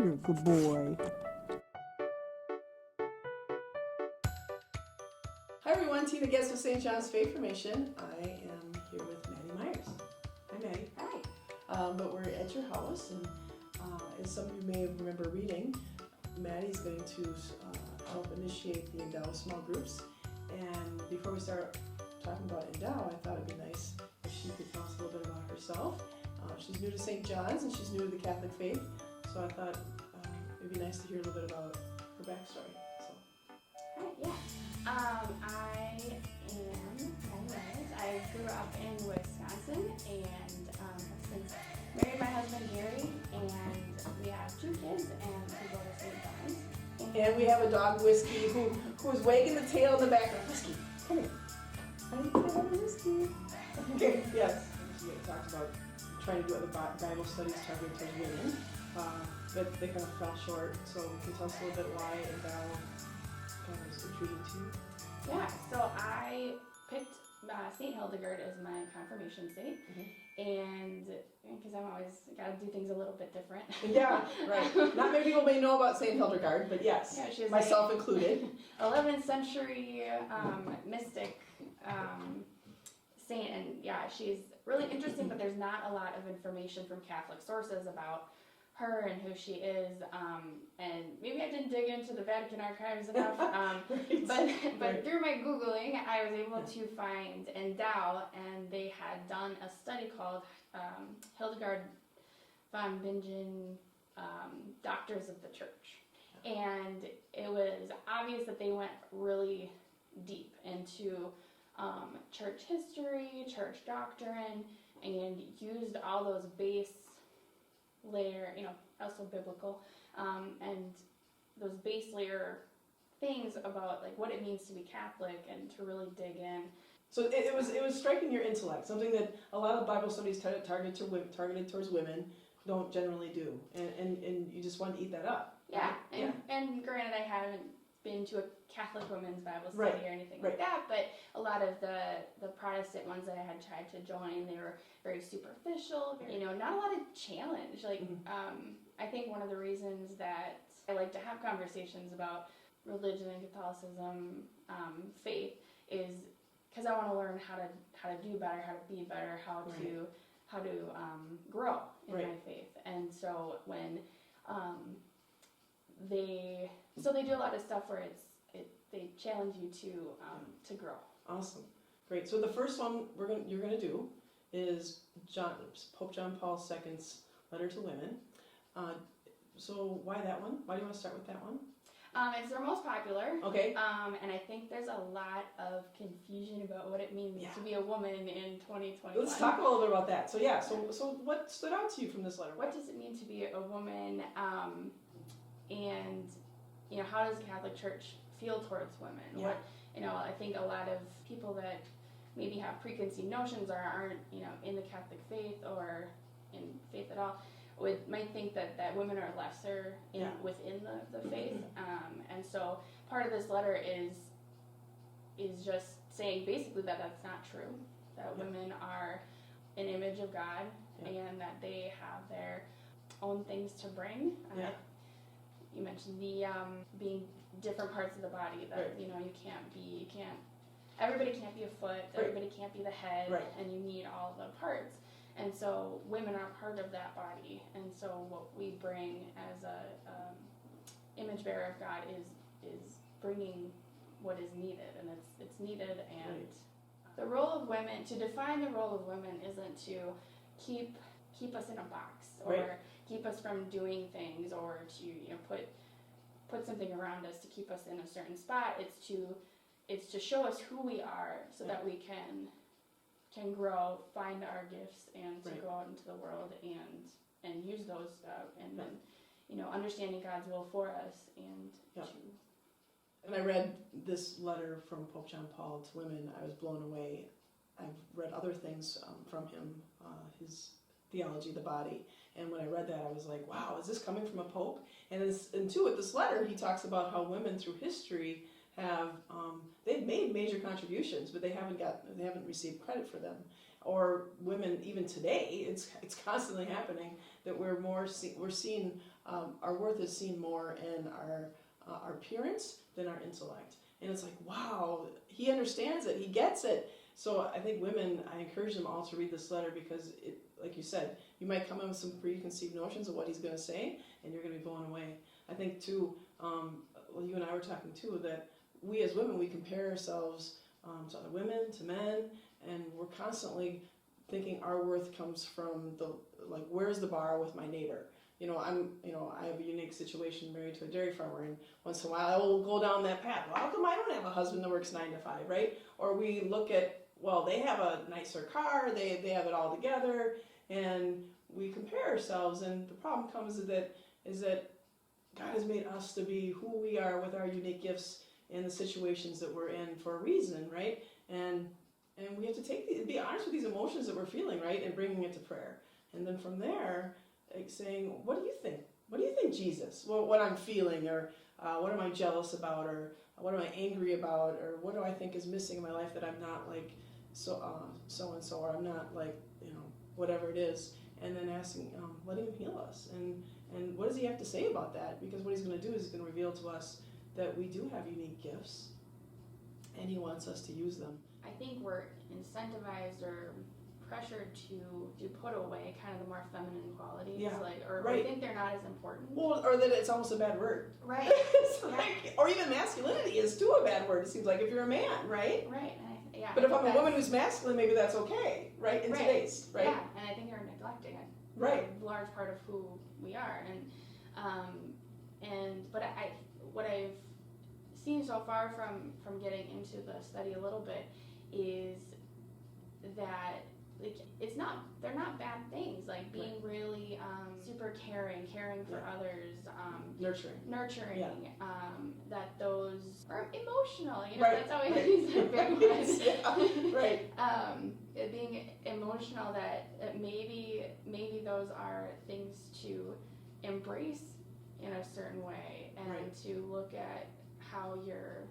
You're a good boy. Hi everyone, Tina Guest with St. John's Faith Formation. I am here with Maddi Myers. Hi Maddi. Hi. But we're at your house, and as some of you may remember reading, Maddi's going to help initiate the Endow Small Groups. And before we start talking about Endow, I thought it'd be nice if she could tell us a little bit about herself. She's new to St. John's and she's new to the Catholic faith, so I thought it'd be nice to hear a little bit about her backstory. So. Hi, yeah. I am Maddi Myers. I grew up in Wisconsin and have since married my husband Gary, and we have 2 kids and we go to St. John's. And we have a dog, Whiskey, who's wagging the tail in the background. Whiskey, come here. I need to have a Whiskey. Okay, yes. We talked about trying to do other Bible studies targeted towards women, but they kind of fell short. So can you tell us a little bit why Endow kind of was intriguing to you? Yeah, so I picked St. Hildegard as my confirmation saint, and because I'm always got to do things a little bit different. Yeah, right. Not many people may know about St. Hildegard, but yes, yeah, she's myself included. 11th century mystic saint, and yeah, she's really interesting, but there's not a lot of information from Catholic sources about her and who she is, and maybe I didn't dig into the Vatican archives enough, Right. but through my Googling, I was able to find Endow, and they had done a study called Hildegard von Bingen, Doctors of the Church, and it was obvious that they went really deep into church history, church doctrine, and used all those base layer, also biblical, and those base layer things about like what it means to be Catholic and to really dig in. So it was striking your intellect, something that a lot of Bible studies targeted towards women don't generally do, and you just want to eat that up. Yeah, Right? and granted, I haven't been to a Catholic women's Bible study Right. or anything Right. like that, but a lot of the Protestant ones that I had tried to join, they were very superficial, not a lot of challenge. Like, I think one of the reasons that I like to have conversations about religion and Catholicism, faith, is because I want to learn how to do better, how to be better, how to grow in my faith. And so when they do a lot of stuff where they challenge you to grow. Awesome, great. So the first one you're gonna do is Pope John Paul II's letter to women. So why that one? Why do you want to start with that one? It's their most popular. Okay. And I think there's a lot of confusion about what it means to be a woman in 2021. Let's talk a little bit about that. So so what stood out to you from this letter? What does it mean to be a woman? And how does the Catholic Church feel towards women? Yeah. I think a lot of people that maybe have preconceived notions or aren't in the Catholic faith or in faith at all might think that women are lesser within the faith. And so part of this letter is just saying basically that that's not true, that women are an image of God and that they have their own things to bring. You mentioned the being different parts of the body, that everybody can't be a foot, everybody can't be the head, and you need all the parts. And so women are part of that body, and so what we bring as a image bearer of God is bringing what is needed, and it's needed. And the role of women, to define the role of women, isn't to keep us in a box or keep us from doing things or to put something around us to keep us in a certain spot. It's to show us who we are so that we can grow, find our gifts, and to go out into the world and use those and then understanding God's will for us and And I read this letter from Pope John Paul to women. I was blown away. I've read other things from him, his theology of the body, and when I read that I was like, wow, is this coming from a pope? And too, with this letter he talks about how women through history have they've made major contributions, but they haven't received credit for them. or women even today, it's constantly happening that we're seen, our worth is seen more in our appearance than our intellect. And it's like, wow, he understands it, he gets it. So I think women, I encourage them all to read this letter because it, like you said, you might come in with some preconceived notions of what he's going to say, and you're going to be blown away. I think too, well, you and I were talking too, that we as women, we compare ourselves to other women, to men, and we're constantly thinking our worth comes from where's the bar with my neighbor? I have a unique situation, married to a dairy farmer, and once in a while I will go down that path. Well, how come I don't have a husband that works 9 to 5, right? Or we look at, well, they have a nicer car, they have it all together, and we compare ourselves, and the problem comes is that God has made us to be who we are with our unique gifts in the situations that we're in for a reason, right? And we have to be honest with these emotions that we're feeling, right? And bringing it to prayer. And then from there, saying, what do you think? What do you think, Jesus? Well, what I'm feeling, or what am I jealous about, or what am I angry about, or what do I think is missing in my life that I'm not like so and so, or I'm not like, whatever it is. And then asking, letting him heal us. And what does he have to say about that? Because what he's going to do is he's going to reveal to us that we do have unique gifts, and he wants us to use them. I think we're incentivized or pressured to put away kind of the more feminine qualities, or we think they're not as important. Well, or that it's almost a bad word. Right. Or even masculinity is too a bad word. It seems like if you're a man, right? Right. But if I'm a woman who's masculine, maybe that's okay, right? In today's, right? Yeah, and I think you're neglecting it. Right. A large part of who we are, but what I've seen so far from getting into the study a little bit is that they're not bad things, like being really super caring for others, nurturing, that those are emotional, that's always very much. Right. Being emotional, that maybe those are things to embrace in a certain way, and to look at how you're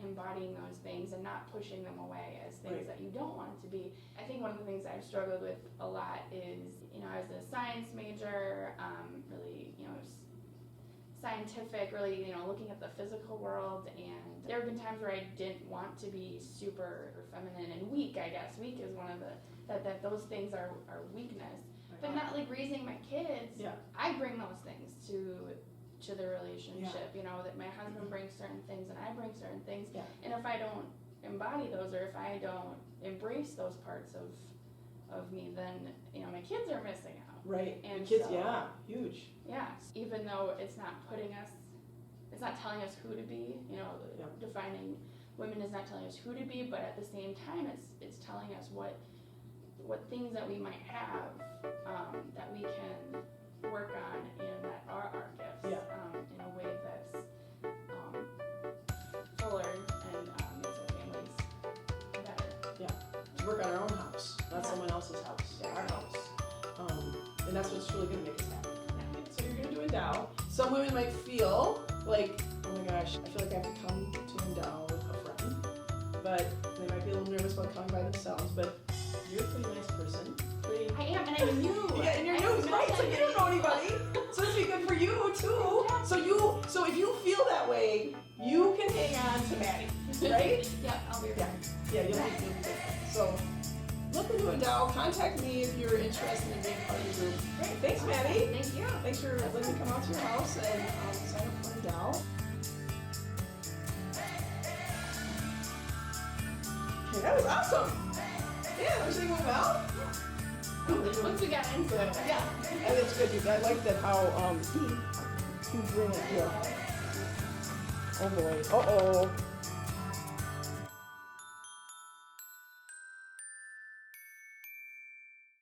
embodying those things and not pushing them away as things that you don't want it to be. I think one of the things I've struggled with a lot is, I was a science major, really, scientific, really, looking at the physical world, and there have been times where I didn't want to be super feminine and weak, I guess. Weak is one of that those things are weakness. But not like raising my kids, I bring those things to the relationship, that my husband brings certain things and I bring certain things, and if I don't embody those, or if I don't embrace those parts of me, then my kids are missing out. Right. And kids, so, huge. Yeah, even though it's not telling us who to be, defining women is not telling us who to be, but at the same time it's telling us what things that we might have that we can work on and that are our gifts, in a way that's fuller and makes our families better. Yeah, work on our own house, not someone else's house, our house. And that's what's really going to make us happy. So you're going to do Endow. Some women might feel like, oh my gosh, I feel like I have to come to Endow with a friend, but they might be a little nervous about coming by themselves, but you're a pretty nice person. I am, and I'm new. Yeah, and you're new, right? So you don't know anybody. So this would be good for you too. So if you feel that way, you can hang on to Maddi, right? Yeah, I'll be right. Yeah, you'll be good. So look into Endow. Contact me if you're interested in being part of the group. Great. Thanks, Maddi. Thank you. Thanks for letting me come out to your house and sign up for Endow. Okay, that was awesome. Yeah, everything went well. Once we got into it. Yeah, and it's good. I like that how he bring it here. Oh boy. Uh-oh.